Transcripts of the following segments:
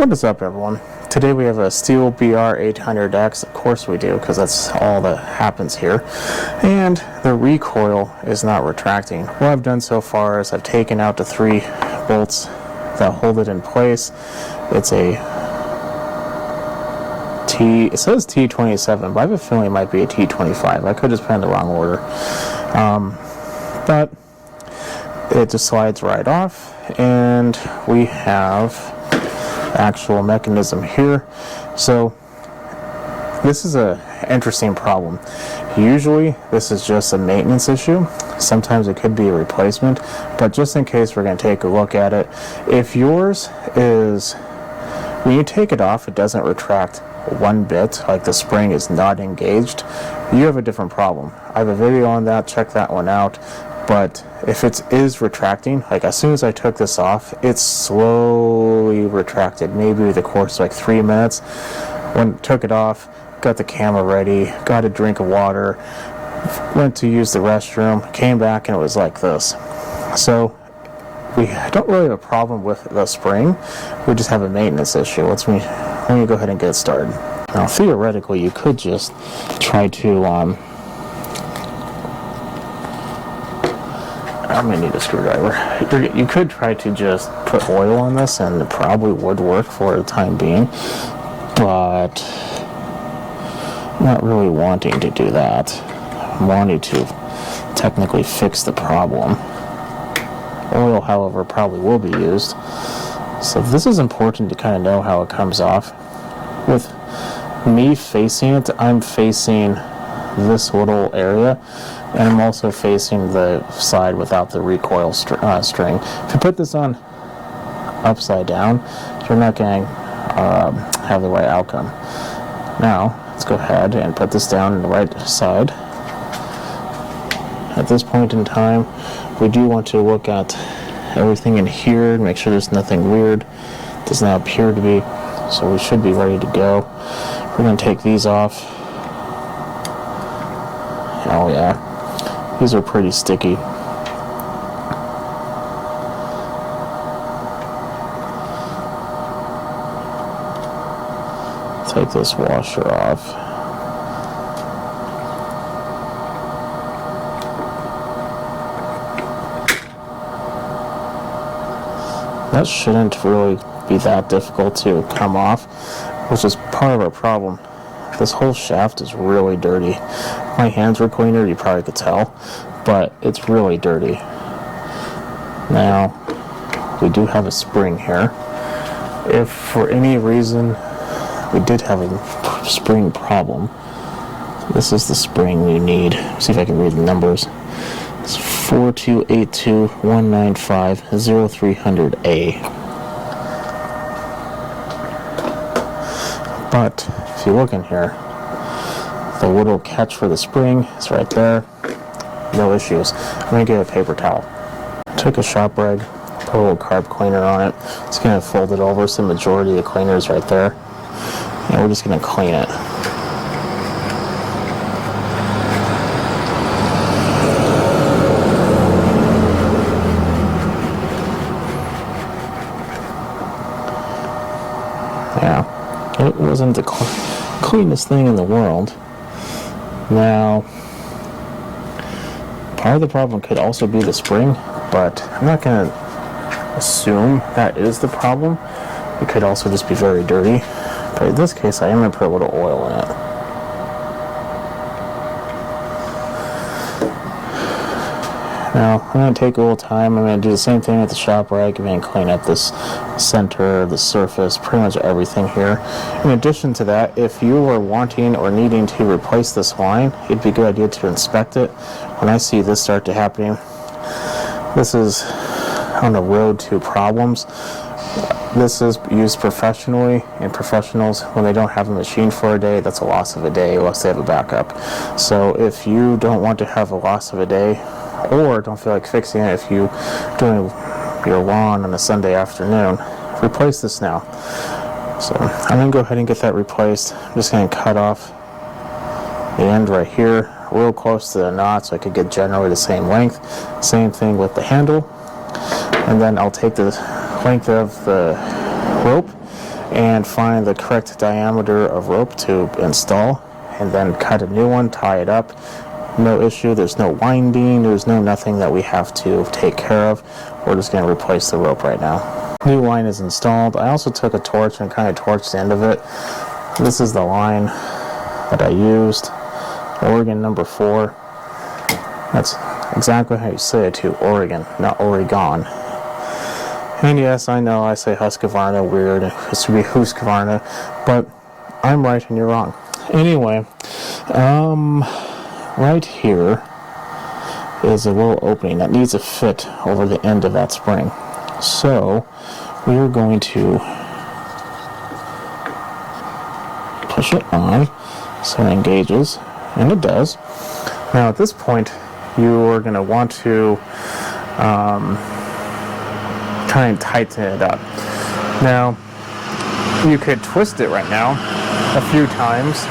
What is up, everyone? Today we have a steel BR800X. Of course we do, because that's all that happens here. And the recoil is not retracting. What I've done so far is I've taken out the 3 bolts that hold it in place. It's a it says T27, but I have a feeling it might be a T25. I could just put in the wrong order. But it just slides right off, and we have actual mechanism here. So this is a interesting problem. Usually this is just a maintenance issue. Sometimes it could be a replacement, but just in case, we're going to take a look at it. If yours is, when you take it off, it doesn't retract one bit, like the spring is not engaged, you have a different problem. I have a video on that, check that one out. But if it is retracting, like as soon as I took this off, it's slowly retracted, maybe the course of like 3 minutes. When I took it off, got the camera ready, got a drink of water, went to use the restroom, came back, and it was like this. So we don't really have a problem with the spring, we just have a maintenance issue. Let me go ahead and get started. Now theoretically, you could just try to I'm going to need a screwdriver. You could try to just put oil on this, and it probably would work for the time being, but I'm not really wanting to do that. I'm wanting to technically fix the problem. Oil, however, probably will be used. So this is important to kind of know how it comes off. With me facing it, I'm facing this little area, and I'm also facing the side without the recoil string. If you put this on upside down, you're not going to have the right outcome. Now, let's go ahead and put this down on the right side. At this point in time, we do want to look at everything in here and make sure there's nothing weird. Does not appear to be, so we should be ready to go. We're going to take these off. Oh yeah, these are pretty sticky. Take this washer off. That shouldn't really be that difficult to come off, which is part of our problem. This whole shaft is really dirty. My hands were cleaner, you probably could tell, but it's really dirty. Now, we do have a spring here. If for any reason we did have a spring problem, this is the spring you need. See if I can read the numbers. It's 42821950300A. But if you look in here, the little catch for the spring is right there. No issues. I'm going to get a paper towel. Took a shop rag, put a little carb cleaner on it. It's going to fold it over so the majority of the cleaner is right there. And we're just going to clean it. Yeah, it wasn't the cleanest thing in the world. Now, part of the problem could also be the spring, but I'm not going to assume that is the problem. It could also just be very dirty. But in this case, I am going to put a little oil in it. Now, I'm going to take a little time. I'm going to do the same thing with the shop rag. I'm going to clean up this center, the surface, pretty much everything here. In addition to that, if you are wanting or needing to replace this line, it'd be a good idea to inspect it. When I see this start to happening, this is on the road to problems. This is used professionally, and professionals, when they don't have a machine for a day, that's a loss of a day unless they have a backup. So if you don't want to have a loss of a day, or don't feel like fixing it if you're doing your lawn on a Sunday afternoon, replace this now. So I'm going to go ahead and get that replaced. I'm just going to cut off the end right here, real close to the knot so I could get generally the same length. Same thing with the handle. And then I'll take the length of the rope and find the correct diameter of rope to install, and then cut a new one, tie it up. No issue, there's no winding, there's no nothing that we have to take care of. We're just going to replace the rope right now. New line is installed. I also took a torch and kind of torched the end of it. This is the line that I used, Oregon number 4. That's exactly how you say it too, Oregon, not Oregon. And yes, I know I say Husqvarna weird, it should be Husqvarna, but I'm right and you're wrong. Anyway, right here is a little opening that needs to fit over the end of that spring. So we are going to push it on so it engages, and it does. Now at this point you are going to want to try and tighten it up. Now you could twist it right now a few times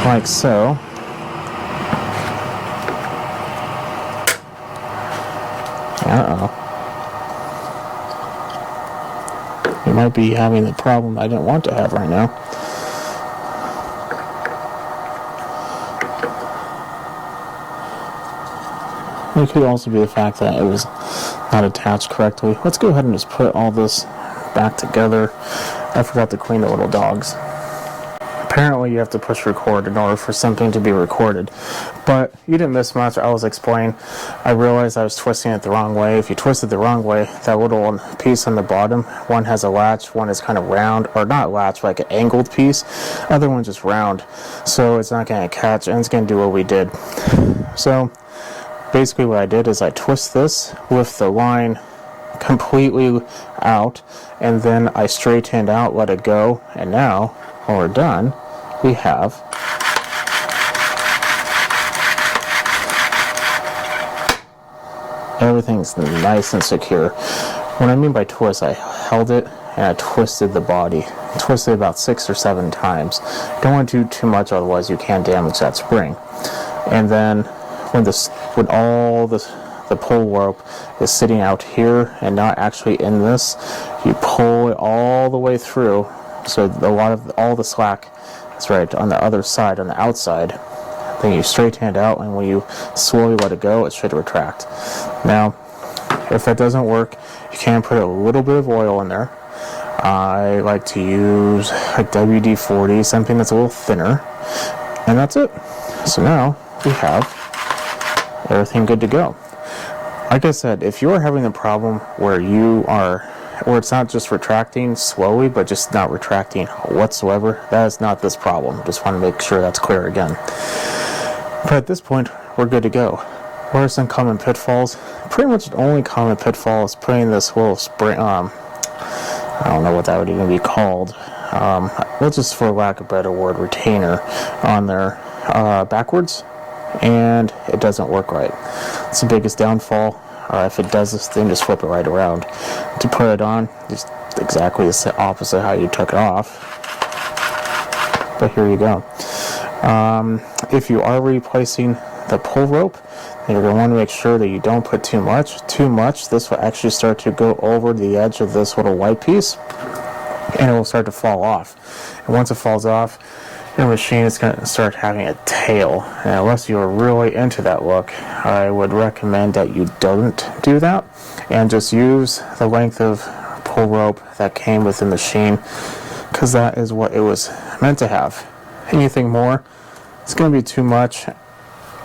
like so. You might be having the problem I didn't want to have right now. It could also be the fact that it was not attached correctly. Let's go ahead and just put all this back together. I forgot to clean the little dogs. Apparently you have to push record in order for something to be recorded, but you didn't miss much. I was explaining. I realized I was twisting it the wrong way. If you twist it the wrong way, that little piece on the bottom, one has a latch, one is kind of round, or not latch, like an angled piece, other one's just round, so it's not going to catch, and it's going to do what we did. So basically what I did is I twist this with the line completely out, and then I straightened out, let it go, and now when we're done, we have everything's nice and secure. What I mean by twist, I held it and I twisted the body. Twisted about 6 or 7 times. Don't want to do too much, otherwise you can damage that spring. And then when all the pull rope is sitting out here and not actually in this, you pull it all the way through, so all the slack is right on the other side, on the outside. Then you straighten it out, and when you slowly let it go, it should retract. Now, if that doesn't work, you can put a little bit of oil in there. I like to use like WD-40, something that's a little thinner, and that's it. So now we have everything good to go. Like I said, if you are having a problem where it's not just retracting slowly, but just not retracting whatsoever, that is not this problem. Just want to make sure that's clear again. But at this point, we're good to go. What are some common pitfalls? Pretty much the only common pitfall is putting this little spring, I don't know what that would even be called. Let's just, for lack of a better word, retainer on there backwards, and it doesn't work right. It's the biggest downfall. If it does this thing, just flip it right around. To put it on, just exactly the opposite how you took it off. But here you go. If you are replacing the pull rope, then you're going to want to make sure that you don't put too much. Too much, this will actually start to go over the edge of this little white piece, and it will start to fall off. And once it falls off, your machine is going to start having a tail. And unless you are really into that look, I would recommend that you don't do that, and just use the length of pull rope that came with the machine, because that is what it was meant to have. Anything more, it's going to be too much.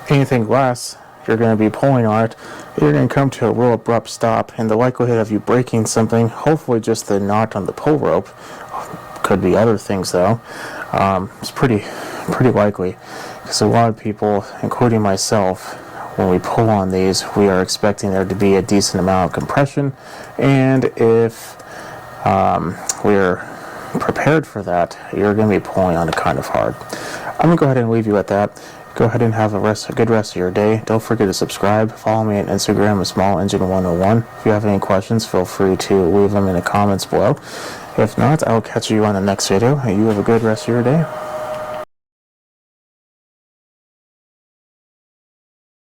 Anything less, you're going to be pulling on it, you're going to come to a real abrupt stop, and the likelihood of you breaking something, hopefully just the knot on the pull rope, could be other things though, it's pretty likely, because a lot of people, including myself, when we pull on these, we are expecting there to be a decent amount of compression, and if we're prepared for that, you're going to be pulling on it kind of hard. I'm going to go ahead and leave you at that. Go ahead and have a good rest of your day. Don't forget to subscribe. Follow me on Instagram at SmallEngine101. If you have any questions, feel free to leave them in the comments below. If not, I'll catch you on the next video. You have a good rest of your day.